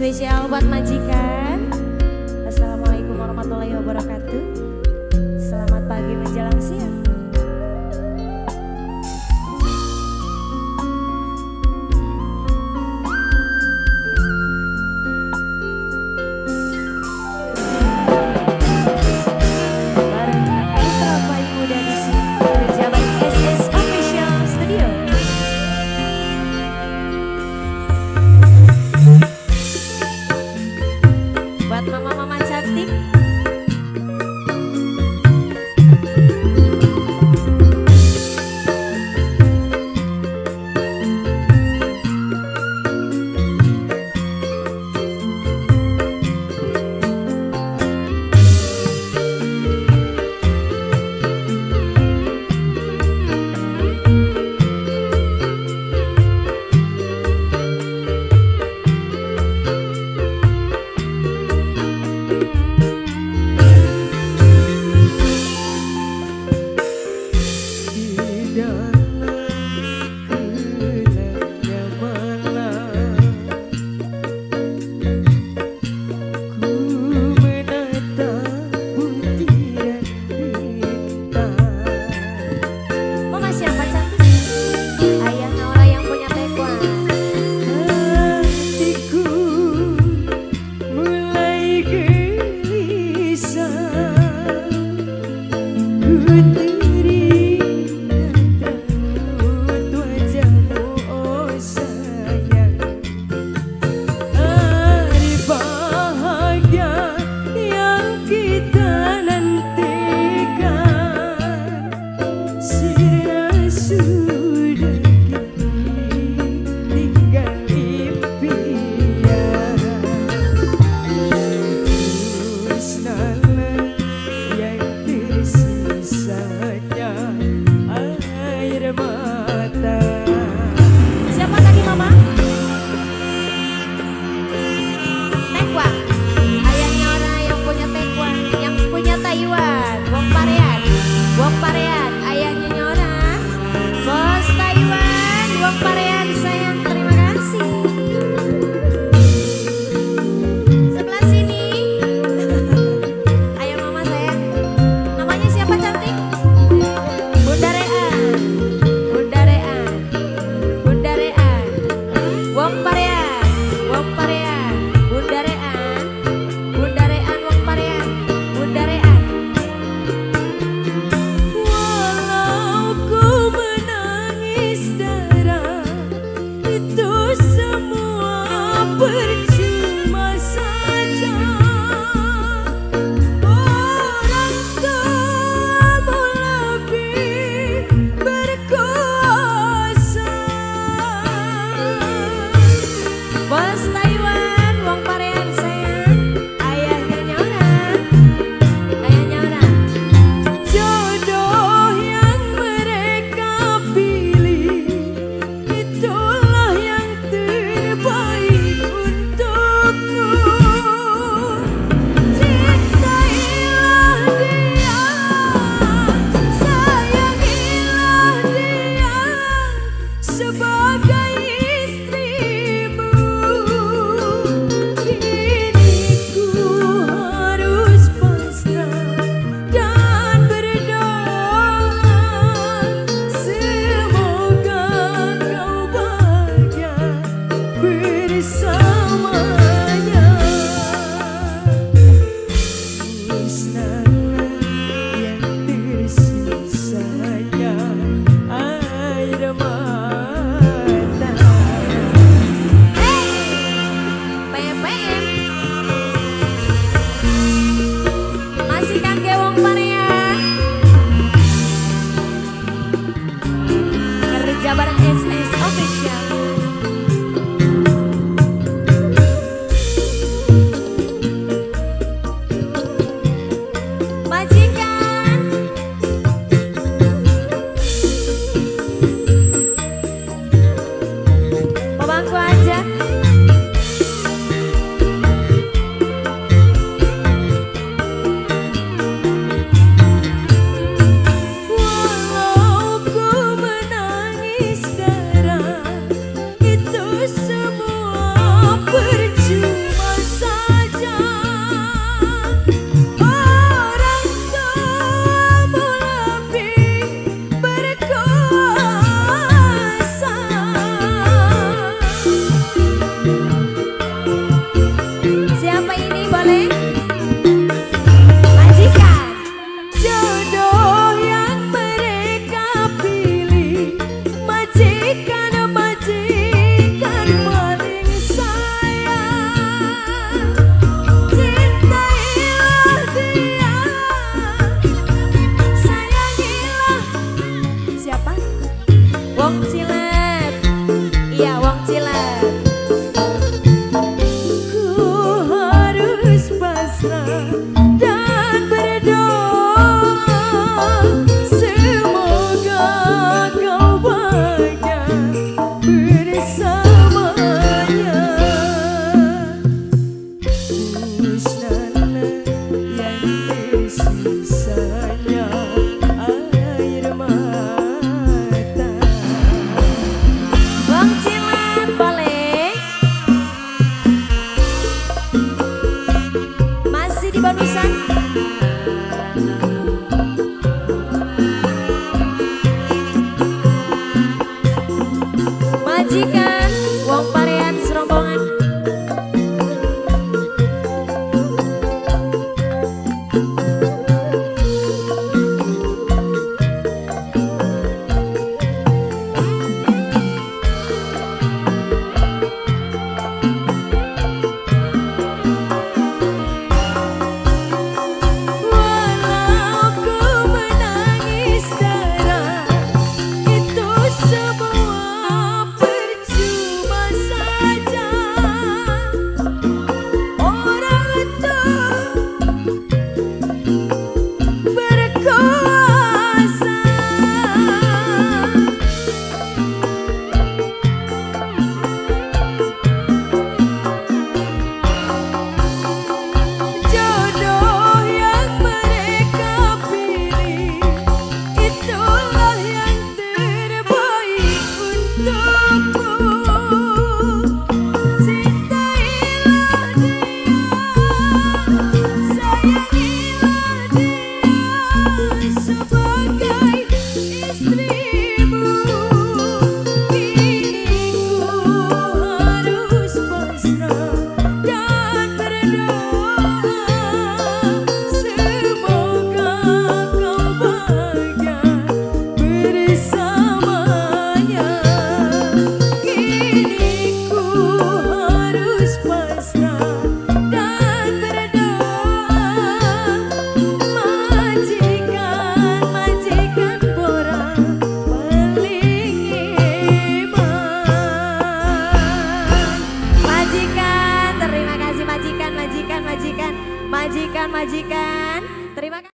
spesial buat majikan. Assalamualaikum warahmatullahi wabarakatuh. Selamat pagi menjelang siang. Mama-mama cantik. Semua percuma. Wong Cilet. Ku harus pasrah dan berdoa, semoga kau bahagia bersamanya. Musnahlah yang tersisanya air mata. Wong Cilet balik. Masih di Banusan. Majikan wong parean serombongan. Walau ku menangis darah, itu semua percuma saja. Orang itu berkuasa. Jodoh yang mereka pilih, itulah yang terbaik untukmu. Cintailah dia, sayangilah dia sebagai istrimu. Kini ku harus pasrah dan berdoa, semoga kau bahagia bersamanya. Kini ku harus pasrah dan berdoa, majikan borang paling iman. Majikan, terima kasih majikan. Terima kasih.